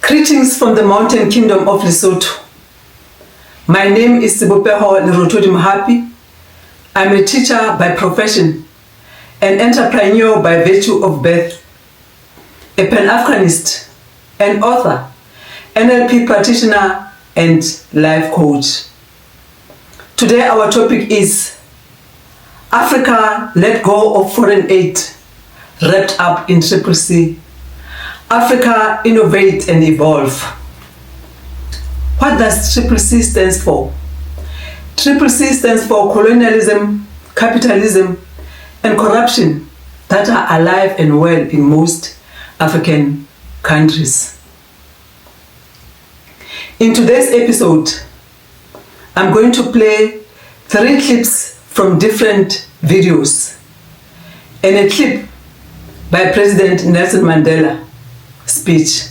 Greetings from the mountain kingdom of Lesotho. My name is Sibopeho Lerotodi Mohapi. I'm a teacher by profession, an entrepreneur by virtue of birth, a Pan-Africanist, an author, NLP practitioner, and life coach. Today our topic is Africa let go of foreign aid, wrapped up in CCC. Africa innovate and evolve. What does CCC stands for? CCC stands for colonialism, capitalism, and corruption that are alive and well in most African countries. In today's episode, I'm going to play 3 clips from different videos and a clip by President Nelson Mandela speech.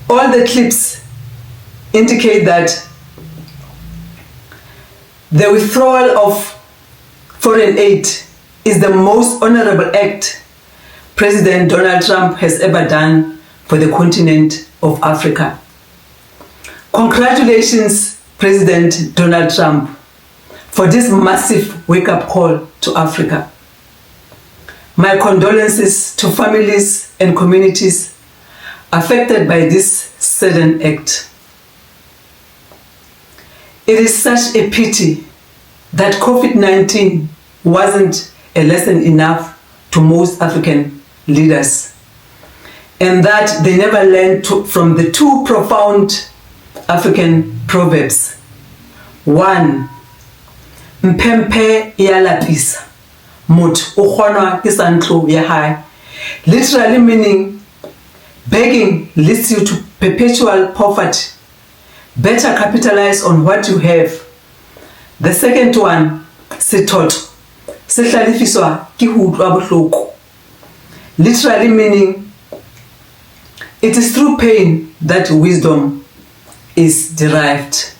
All the clips indicate that the withdrawal of foreign aid is the most honorable act President Donald Trump has ever done for the continent of Africa. Congratulations, President Donald Trump, for this massive wake-up call to Africa. My condolences to families and communities affected by this sudden act. It is such a pity that COVID-19 wasn't a lesson enough to most African leaders, and that they never learned from the 2 profound African proverbs. 1, Mpempe iyalapisa, motho o kgonwa ke santlo ya hae, literally meaning begging leads you to perpetual poverty. Better capitalize on what you have. The second one, sethoto se hlalefiswa ke ho utlwa bohloko, literally meaning it is through pain that wisdom is derived.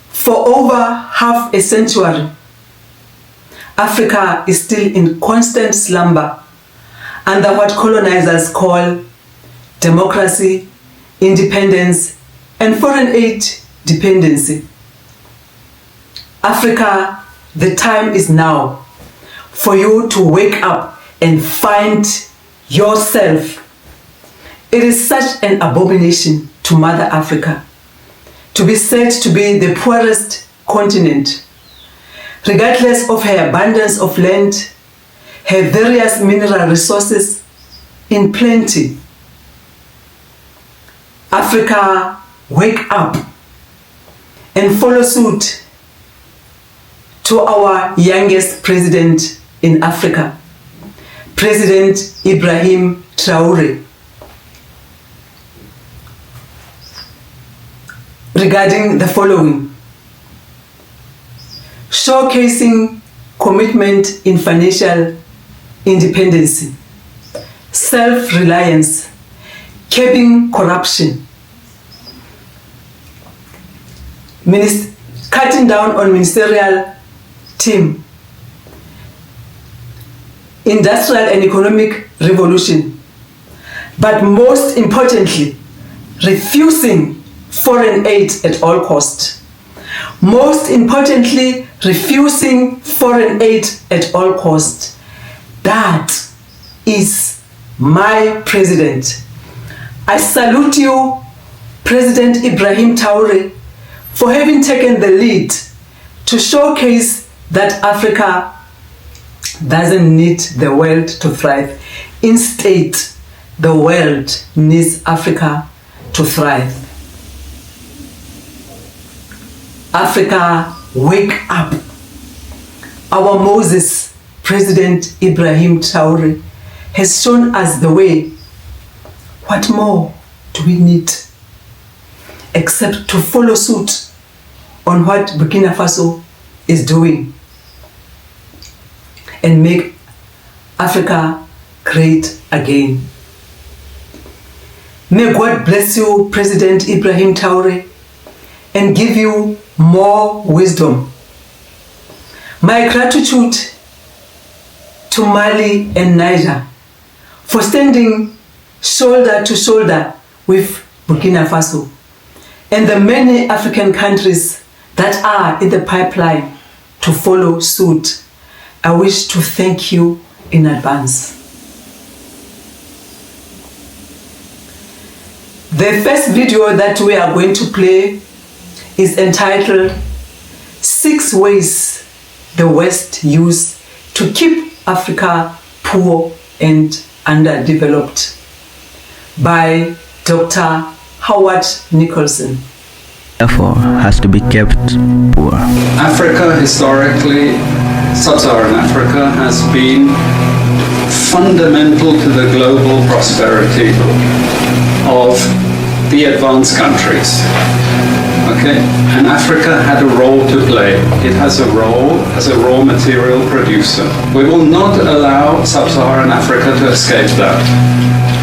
For over half a century, Africa is still in constant slumber under what colonizers call democracy, independence, and foreign aid dependency. Africa, the time is now for you to wake up and find yourself. It is such an abomination to Mother Africa to be said to be the poorest continent, regardless of her abundance of land, her various mineral resources in plenty. Africa, wake up and follow suit to our youngest president in Africa, President Ibrahim Traore, regarding the following: showcasing commitment in financial independence, self-reliance, curbing corruption, cutting down on ministerial team, industrial and economic revolution, but most importantly, refusing foreign aid at all cost. Most importantly, refusing foreign aid at all cost. That is my president. I salute you, President Ibrahim Traore, for having taken the lead to showcase that Africa doesn't need the world to thrive. Instead, the world needs Africa to thrive. Africa, wake up. Our Moses, President Ibrahim Traore, has shown us the way. What more do we need except to follow suit on what Burkina Faso is doing and make Africa great again? May God bless you, President Ibrahim Traore, and give you more wisdom. My gratitude to Mali and Niger for standing shoulder to shoulder with Burkina Faso and the many African countries that are in the pipeline to follow suit. I wish to thank you in advance. The first video that we are going to play is entitled 6 Ways the West Use to Keep Africa Poor and Underdeveloped by Dr. Howard Nicholson. Therefore, has to be kept poor. Africa, historically, sub-Saharan Africa, has been fundamental to the global prosperity of the advanced countries. Okay, and Africa had a role to play. It has a role as a raw material producer. We will not allow sub-Saharan Africa to escape that.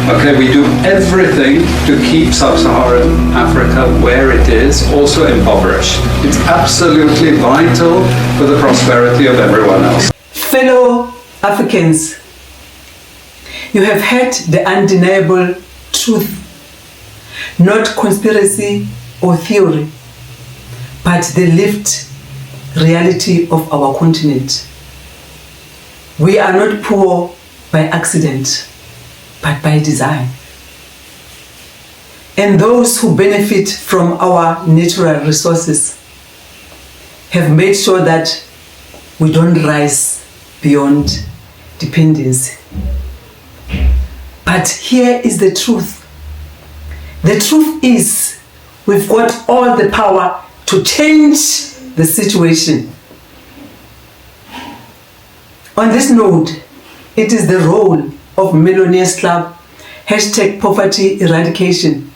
Okay, we do everything to keep sub-Saharan Africa where it is, also impoverished. It's absolutely vital for the prosperity of everyone else. Fellow Africans, you have heard the undeniable truth, not conspiracy or theory, but the lived reality of our continent. We are not poor by accident, but by design. And those who benefit from our natural resources have made sure that we don't rise beyond dependency. But here is the truth. The truth is we've got all the power to change the situation. On this note, it is the role of Millionaires Club #poverty eradication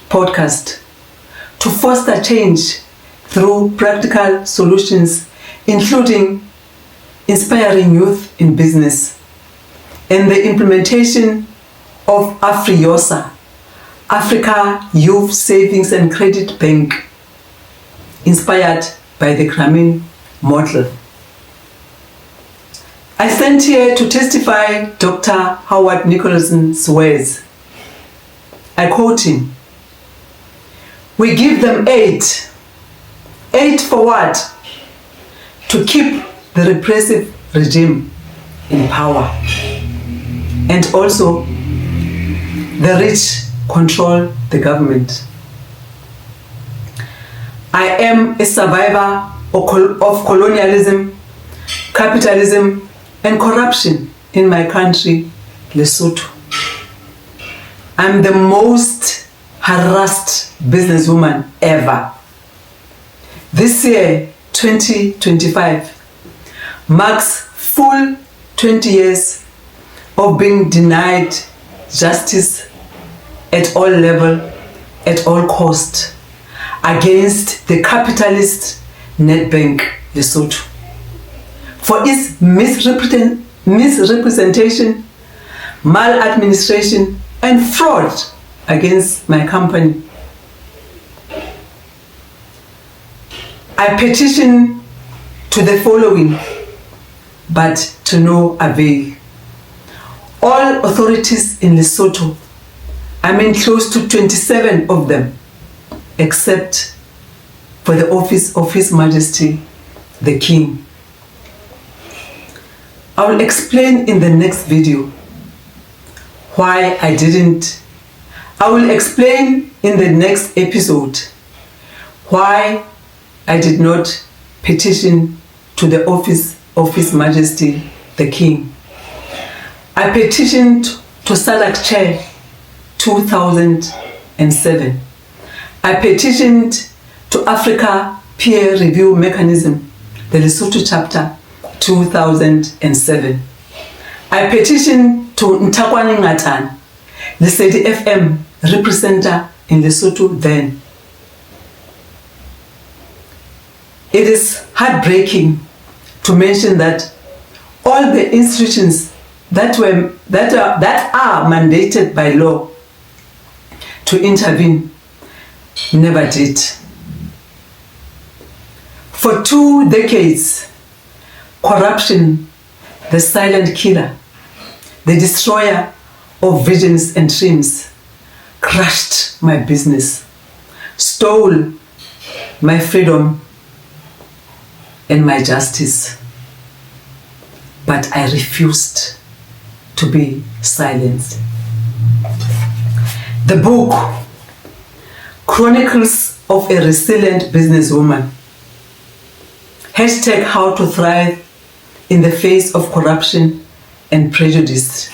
podcast to foster change through practical solutions, including inspiring youth in business and the implementation of AfriYosa, Africa Youth Savings and Credit Bank, inspired by the Grameen model. I stand here to testify Dr. Howard Nicholson's words. I quote him, "We give them aid. Aid for what? To keep the repressive regime in power. And also, the rich control the government. I am a survivor of colonialism, capitalism, and corruption in my country, Lesotho. I'm the most harassed businesswoman ever. This year, 2025, marks full 20 years of being denied justice at all levels, at all cost, against the capitalist Nedbank Lesotho for its misrepresentation, maladministration, and fraud against my company. I petition to the following, but to no avail. All authorities in Lesotho, I mean close to 27 of them, except for the office of His Majesty the King. I will explain in the next video why I didn't. I will explain in the next episode why I did not petition to the office of His Majesty the King. I petitioned to SADC Chair 2007. I petitioned to Africa Peer Review Mechanism, the Lesotho Chapter 2007. I petitioned to Ntakwani Ngatan, the CDFM representative in Lesotho then. It is heartbreaking to mention that all the institutions that are mandated by law to intervene never did. For 2 decades, corruption, the silent killer, the destroyer of visions and dreams crushed my business, stole my freedom and my justice. But I refused to be silenced. The book chronicles of a resilient businesswoman. Hashtag how to thrive in the face of corruption and prejudice.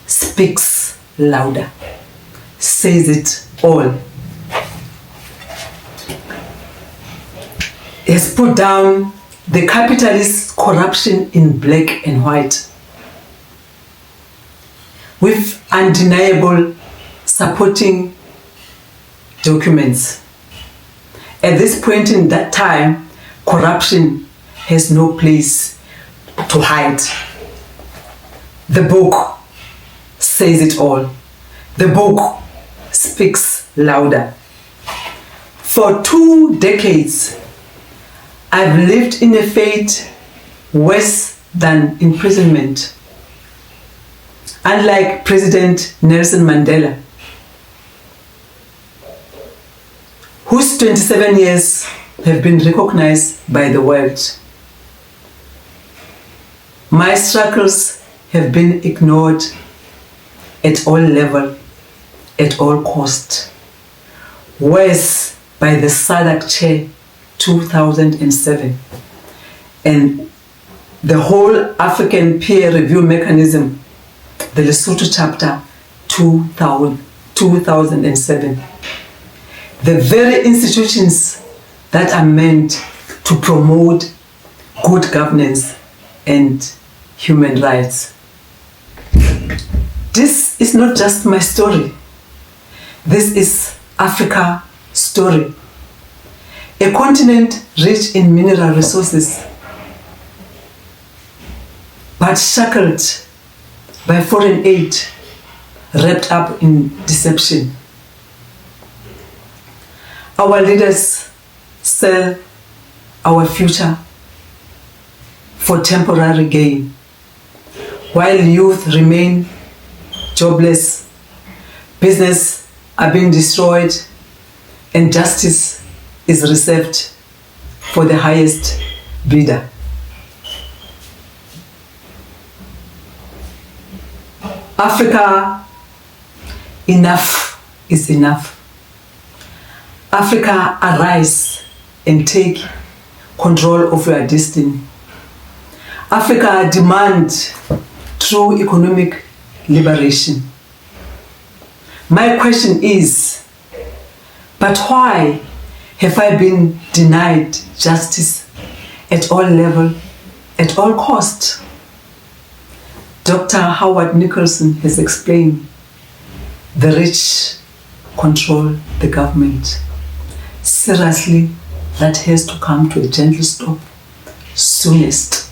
Speaks louder, says it all. Has put down the capitalist corruption in black and white with undeniable supporting documents. At this point in that time, corruption has no place to hide. The book says it all. The book speaks louder. For 2 decades, I've lived in a fate worse than imprisonment. Unlike President Nelson Mandela, whose 27 years have been recognized by the world, my struggles have been ignored at all levels, at all cost. Worse by the SADC chair 2007 and the whole African peer review mechanism, the Lesotho chapter 2007. The very institutions that are meant to promote good governance and human rights. This is not just my story. This is Africa's story. A continent rich in mineral resources, but shackled by foreign aid, wrapped up in deception. Our leaders sell our future for temporary gain, while youth remain jobless, business are being destroyed, and justice is reserved for the highest bidder. Africa, enough is enough. Africa, arise and take control of your destiny. Africa, demand true economic liberation. My question is, but why have I been denied justice at all levels, at all cost? Dr. Howard Nicholson has explained, the rich control the government. Seriously, that has to come to a gentle stop soonest.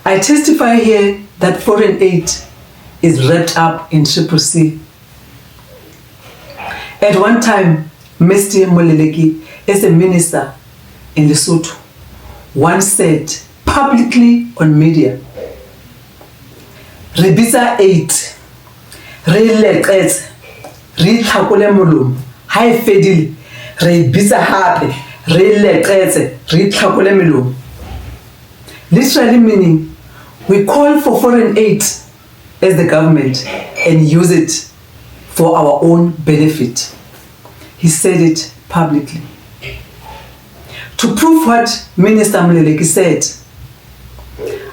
I testify here that foreign aid is wrapped up in CCC. At one time, Mr. Moleleki, as a minister in Lesotho, once said publicly on media, Rebisa 8, Re-leqetse, Re-tlhakole molomo, ha e fedile, Rebisa hape, Re-leqetse, Re-tlhakole molomo. Literally meaning, we call for foreign aid as the government and use it for our own benefit. He said it publicly. To prove what Minister Moleleki said,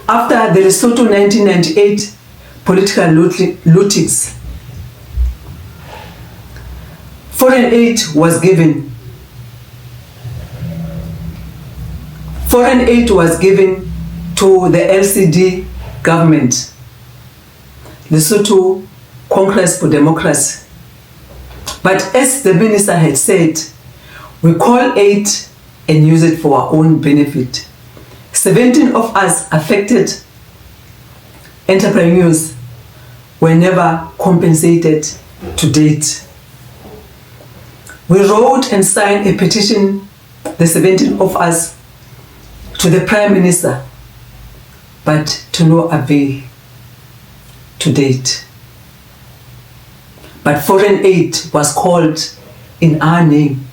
after the Lesotho 1998 political lootings, foreign aid was given. Foreign aid was given to the LCD government, Lesotho Congress for Democracy. But as the minister had said, we call aid and use it for our own benefit. 17 of us affected entrepreneurs were never compensated to date. We wrote and signed a petition, the 17 of us, to the Prime Minister, but to no avail. to date. But foreign aid was called in our name.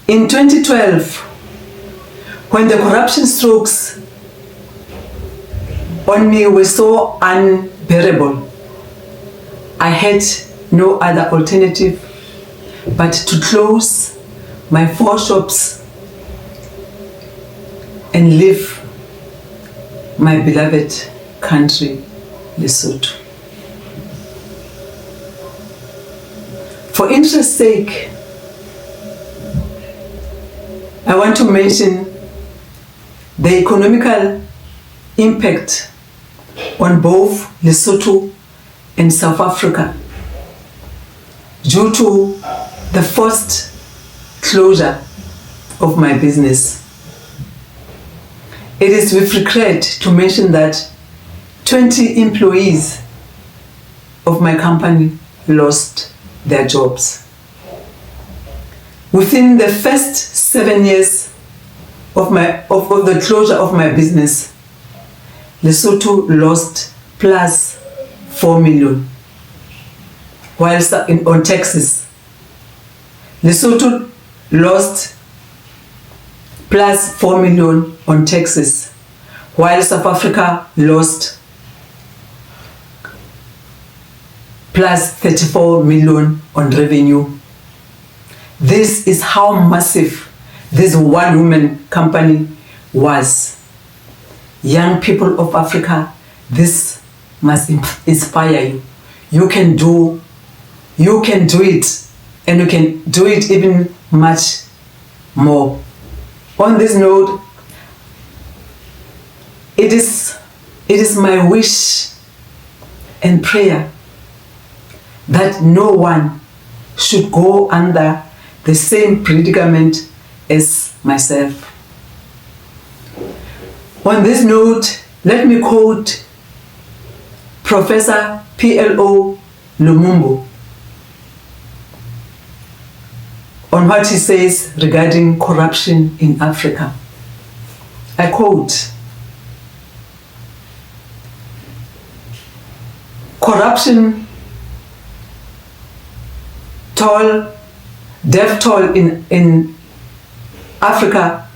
In 2012, when the corruption strokes on me were so unbearable, I had no other alternative but to close my 4 shops and leave my beloved country, Lesotho. For interest's sake, I want to mention the economical impact on both Lesotho and South Africa due to the forced closure of my business. It is with regret to mention that 20 employees of my company lost their jobs. Within the first 7 years of the closure of my business, Lesotho lost plus 4 million. Whilst on taxes, Lesotho lost plus 4 million on taxes, while South Africa lost plus 34 million on revenue. This is how massive this one-woman company was. Young people of Africa, this must inspire you. You can do it, and you can do it even much more. On this note, it is my wish and prayer that no one should go under the same predicament as myself. On this note, let me quote Professor P.L.O. Lumumba on what he says regarding corruption in Africa. I quote, "Corruption death toll in Africa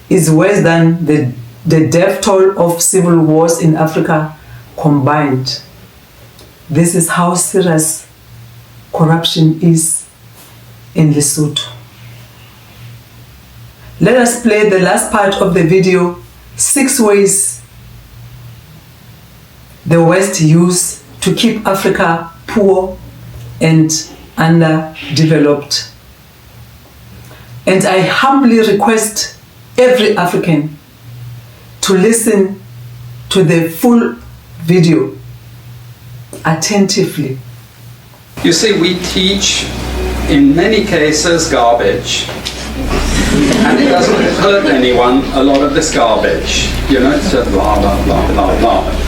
is worse than the death toll of civil wars in Africa combined. This is how serious corruption is in Lesotho." Let us play the last part of the video, 6 ways the West use to keep Africa poor and underdeveloped. And I humbly request every African to listen to the full video attentively. You see, we teach, in many cases, garbage. And it doesn't hurt anyone, a lot of this garbage. You know, it's just blah, blah, blah, blah, blah.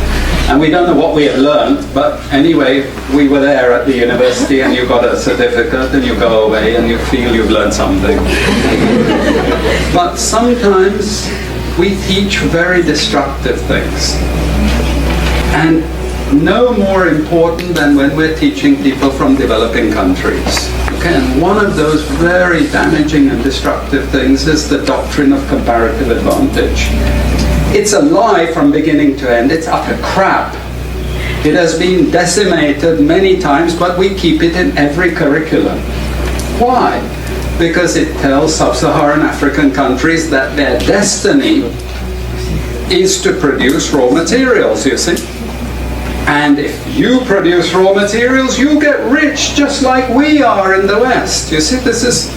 And we don't know what we have learned, but anyway, we were there at the university and you got a certificate and you go away and you feel you've learned something. But sometimes we teach very destructive things. And no more important than when we're teaching people from developing countries. Okay, and one of those very damaging and destructive things is the doctrine of comparative advantage. It's a lie from beginning to end. It's utter crap. It has been decimated many times, but we keep it in every curriculum. Why? Because it tells sub-Saharan African countries that their destiny is to produce raw materials, you see. And if you produce raw materials, you get rich just like we are in the West. You see, this is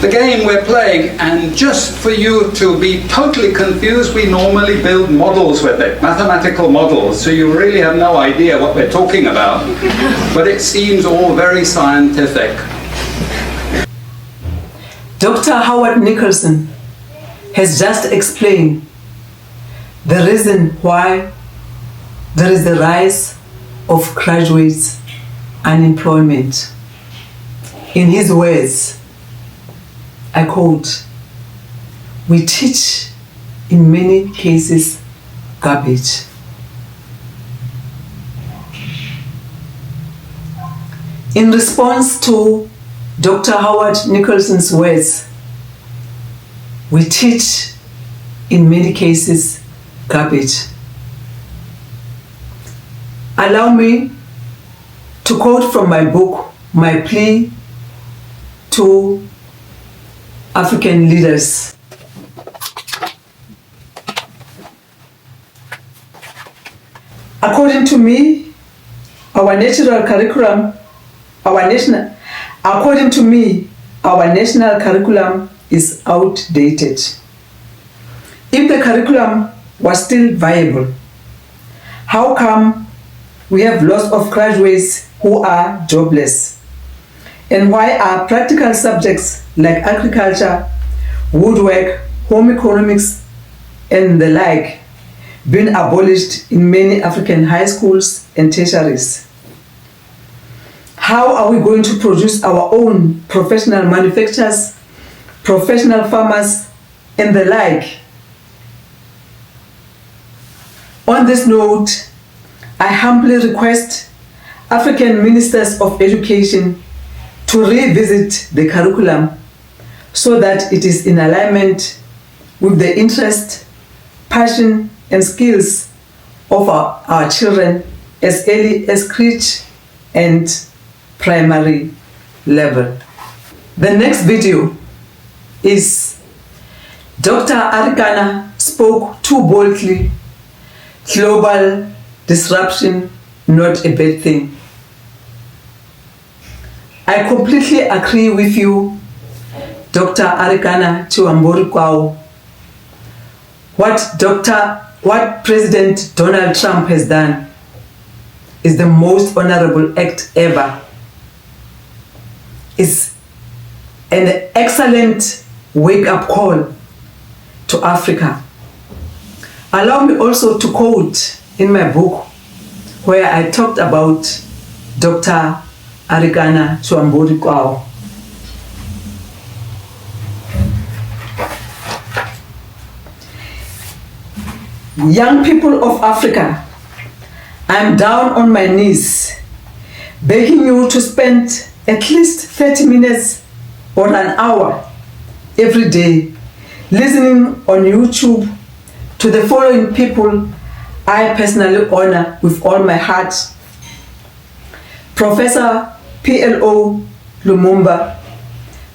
the game we're playing, and just for you to be totally confused, we normally build models with it, mathematical models, so you really have no idea what we're talking about, but it seems all very scientific. Dr. Howard Nicholson has just explained the reason why there is the rise of graduates unemployment. In his words, I quote, "We teach in many cases garbage. In response to Dr. Howard Nicholson's words, we teach in many cases garbage. Allow me to quote from my book, My Plea to African Leaders. According to me, our national curriculum is outdated. If the curriculum was still viable, how come we have lots of graduates who are jobless? And why are practical subjects like agriculture, woodwork, home economics, and the like being abolished in many African high schools and tertiaries? How are we going to produce our own professional manufacturers, professional farmers, and the like? On this note, I humbly request African ministers of education to revisit the curriculum so that it is in alignment with the interest, passion, and skills of our children as early as crèche and primary level. The next video is Dr. Arikana spoke too boldly. Global disruption, not a bad thing. I completely agree with you, Dr. Arikana Chiwambori-Kwao. What President Donald Trump has done is the most honorable act ever. It's an excellent wake-up call to Africa. Allow me also to quote in my book where I talked about Dr. Arikana Chiwambori-Kwao. Young people of Africa, I am down on my knees begging you to spend at least 30 minutes or an hour every day listening on YouTube to the following people I personally honor with all my heart: Professor P.L.O. Lumumba,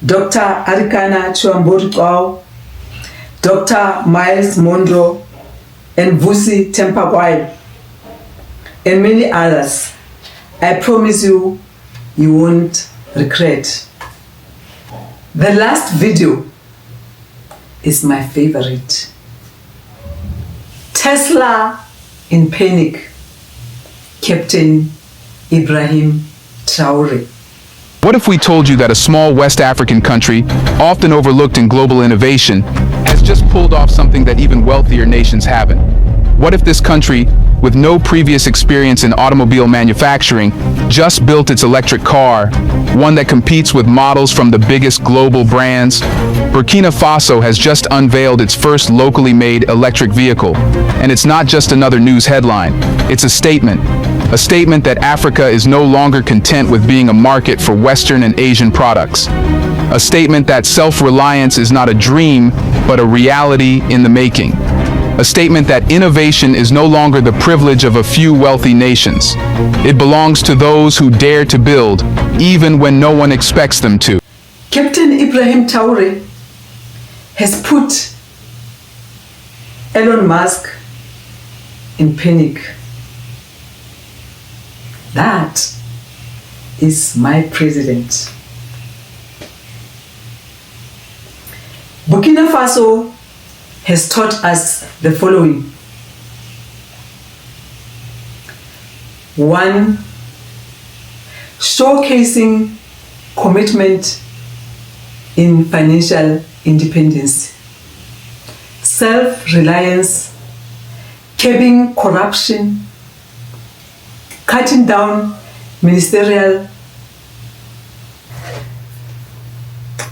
Dr. Arikana Chiwambori-Kwao, Dr. Miles Monroe, and Vusi Tempawai, and many others. I promise you, you won't regret. The last video is my favorite. Tesla in panic, Captain Ibrahim Traore. What if we told you that a small West African country, often overlooked in global innovation, has just pulled off something that even wealthier nations haven't? What if this country, with no previous experience in automobile manufacturing, just built its electric car, one that competes with models from the biggest global brands? Burkina Faso has just unveiled its first locally made electric vehicle, and it's not just another news headline, it's a statement that Africa is no longer content with being a market for Western and Asian products. A statement that self-reliance is not a dream, but a reality in the making. A statement that innovation is no longer the privilege of a few wealthy nations. It belongs to those who dare to build, even when no one expects them to. Captain Ibrahim Traore has put Elon Musk in panic. That is my president. Burkina Faso has taught us the following. 1. Showcasing commitment in financial independence, self-reliance, curbing corruption, cutting down ministerial.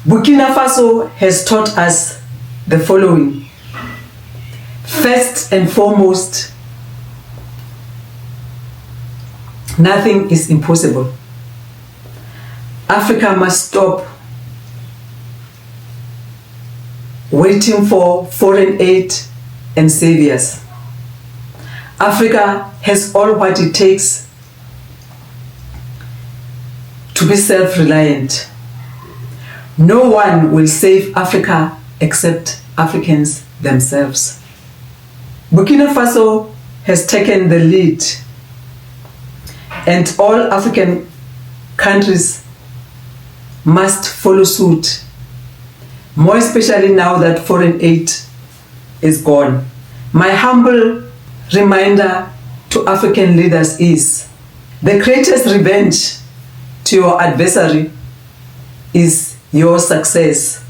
Burkina Faso has taught us the following. First and foremost, nothing is impossible. Africa must stop waiting for foreign aid and saviors. Africa has all what it takes to be self-reliant. No one will save Africa except Africans themselves. Burkina Faso has taken the lead, and all African countries must follow suit, more especially now that foreign aid is gone. My humble reminder to African leaders is the greatest revenge to your adversary is your success.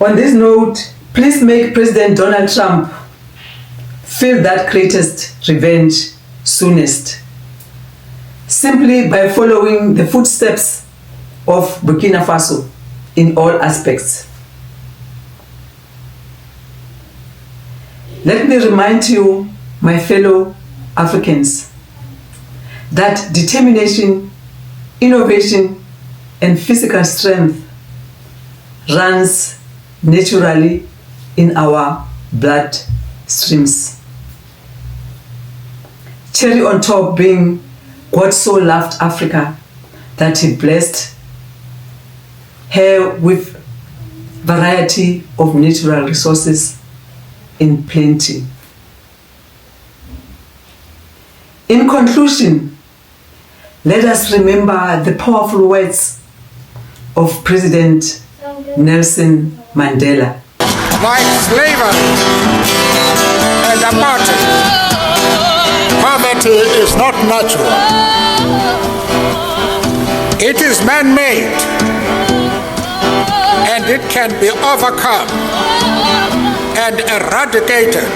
On this note, please make President Donald Trump feel that greatest revenge soonest, simply by following the footsteps of Burkina Faso in all aspects. Let me remind you, my fellow Africans, that determination, innovation, and physical strength runs naturally in our blood streams. Cherry on top being God so loved Africa that he blessed her with variety of natural resources in plenty. In conclusion, let us remember the powerful words of President Nelson Mandela. Like slavery and apartheid, poverty is not natural. It is man-made, and it can be overcome and eradicated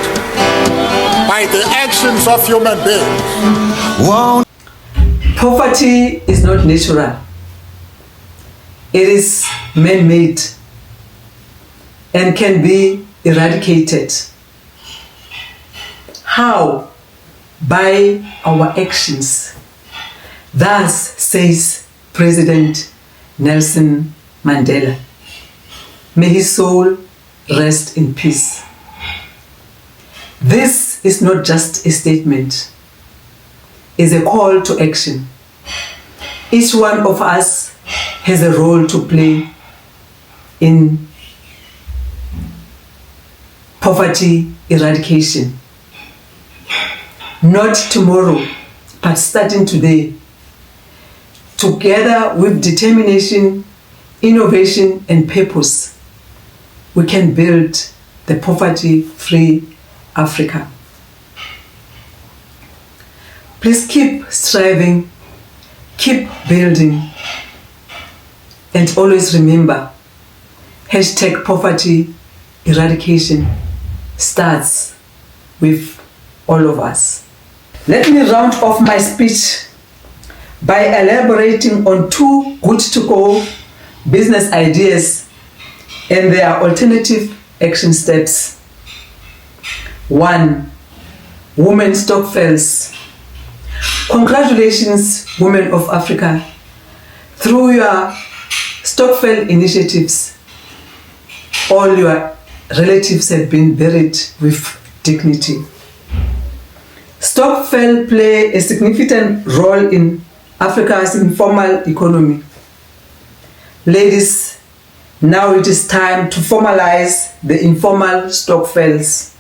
by the actions of human beings. Poverty is not natural. It is man-made and can be eradicated. How? By our actions. Thus says President Nelson Mandela. May his soul rest in peace. This is not just a statement. It's a call to action. Each one of us has a role to play in poverty eradication. Not tomorrow, but starting today. Together with determination, innovation, and purpose, we can build the poverty-free Africa. Please keep striving, keep building, and always remember, #poverty eradication starts with all of us. Let me round off my speech by elaborating on 2 good-to-go business ideas and their alternative action steps. 1. Women Stokvels. Congratulations, women of Africa. Through your Stokvel initiatives, all your relatives have been buried with dignity. Stokvel play a significant role in Africa's informal economy. Ladies, now it is time to formalize the informal Stokvels.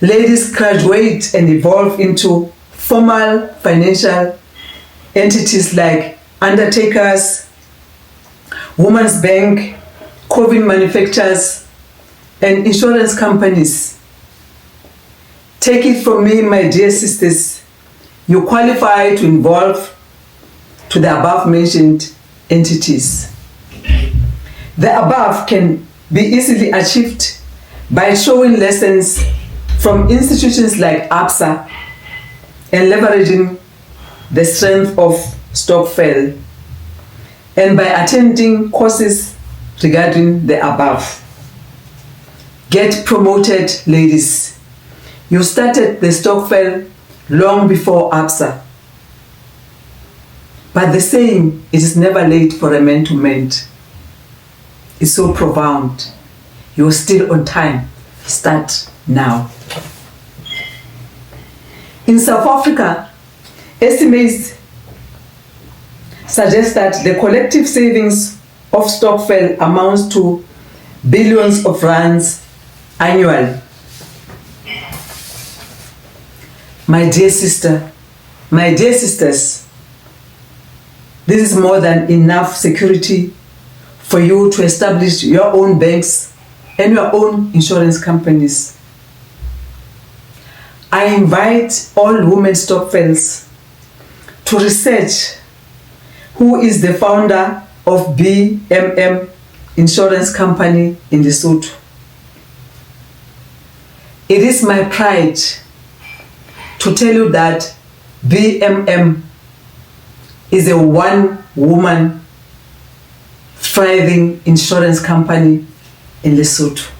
Ladies graduate and evolve into formal financial entities like undertakers, women's bank, clothing manufacturers, and insurance companies. Take it from me, my dear sisters, you qualify to involve to the above mentioned entities. The above can be easily achieved by showing lessons from institutions like ABSA and leveraging the strength of Stokvel, and by attending courses regarding the above. Get promoted, ladies. You started the Stokvel long before ABSA. But the saying, it is never late for a man to mend, is so profound. You're still on time. Start now. In South Africa, estimates suggest that the collective savings of Stokvel amounts to billions of rands annually. My dear sister, my dear sisters, this is more than enough security for you to establish your own banks and your own insurance companies. I invite all women Stokvels to research who is the founder of BMM Insurance Company in Lesotho. It is my pride to tell you that BMM is a one-woman thriving insurance company in Lesotho.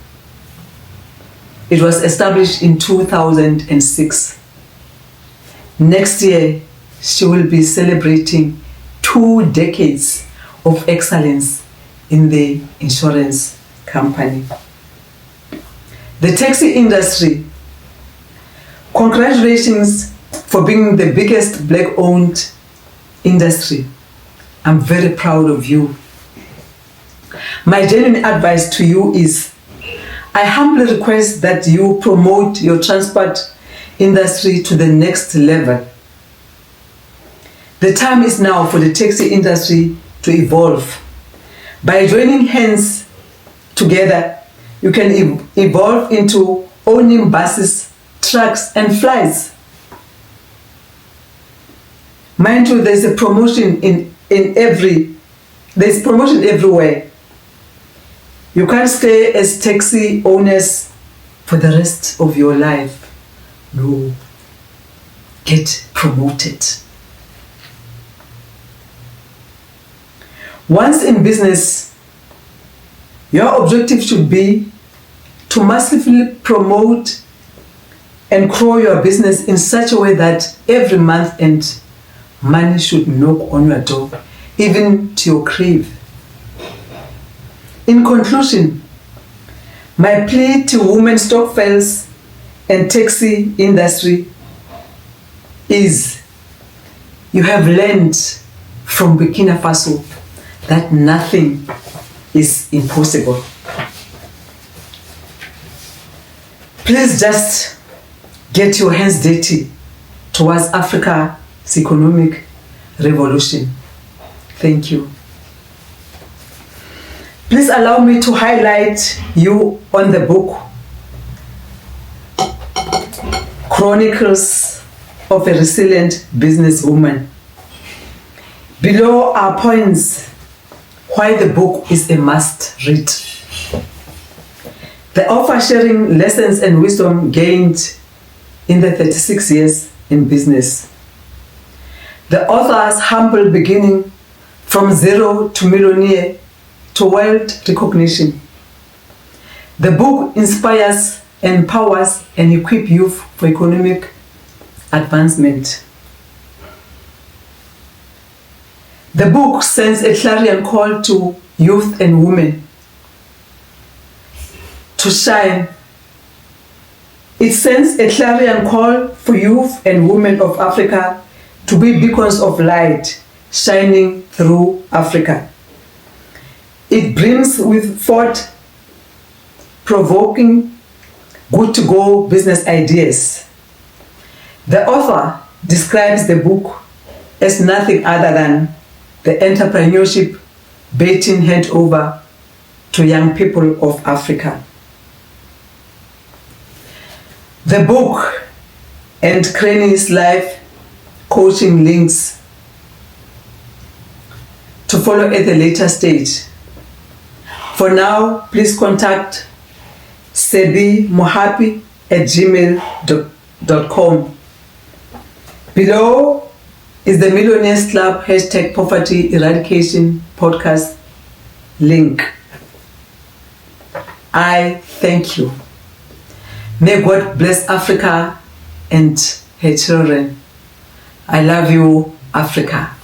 It was established in 2006. Next year, she will be celebrating 2 decades of excellence in the insurance company. The taxi industry, congratulations for being the biggest black-owned industry. I'm very proud of you. My genuine advice to you is, I humbly request that you promote your transport industry to the next level. The time is now for the taxi industry to evolve. By joining hands together, you can evolve into owning buses, trucks, and flights. Mind you, there's a promotion there's promotion everywhere. You can't stay as taxi owners for the rest of your life. No. Get promoted. Once in business, your objective should be to massively promote and grow your business in such a way that every month end money should knock on your door, even to your grave. In conclusion, my plea to women Stokvels and taxi industry is, you have learned from Burkina Faso that nothing is impossible. Please just get your hands dirty towards Africa's economic revolution. Thank you. Please allow me to highlight you on the book Chronicles of a Resilient Businesswoman. Below are points why the book is a must read. The author sharing lessons and wisdom gained in the 36 years in business. The author's humble beginning from zero to millionaire to world recognition. The book inspires, empowers, and equips youth for economic advancement. The book sends a clarion call to youth and women to shine. It sends a clarion call for youth and women of Africa to be beacons of light shining through Africa. It brims with thought-provoking, good-to-go business ideas. The author describes the book as nothing other than the entrepreneurship baton hand over to young people of Africa. The book and Cranie's life coaching links to follow at a later stage. For now, please contact sebi@gmail.com. Below is the Millionaires Club #Poverty Eradication podcast link. I thank you. May God bless Africa and her children. I love you, Africa.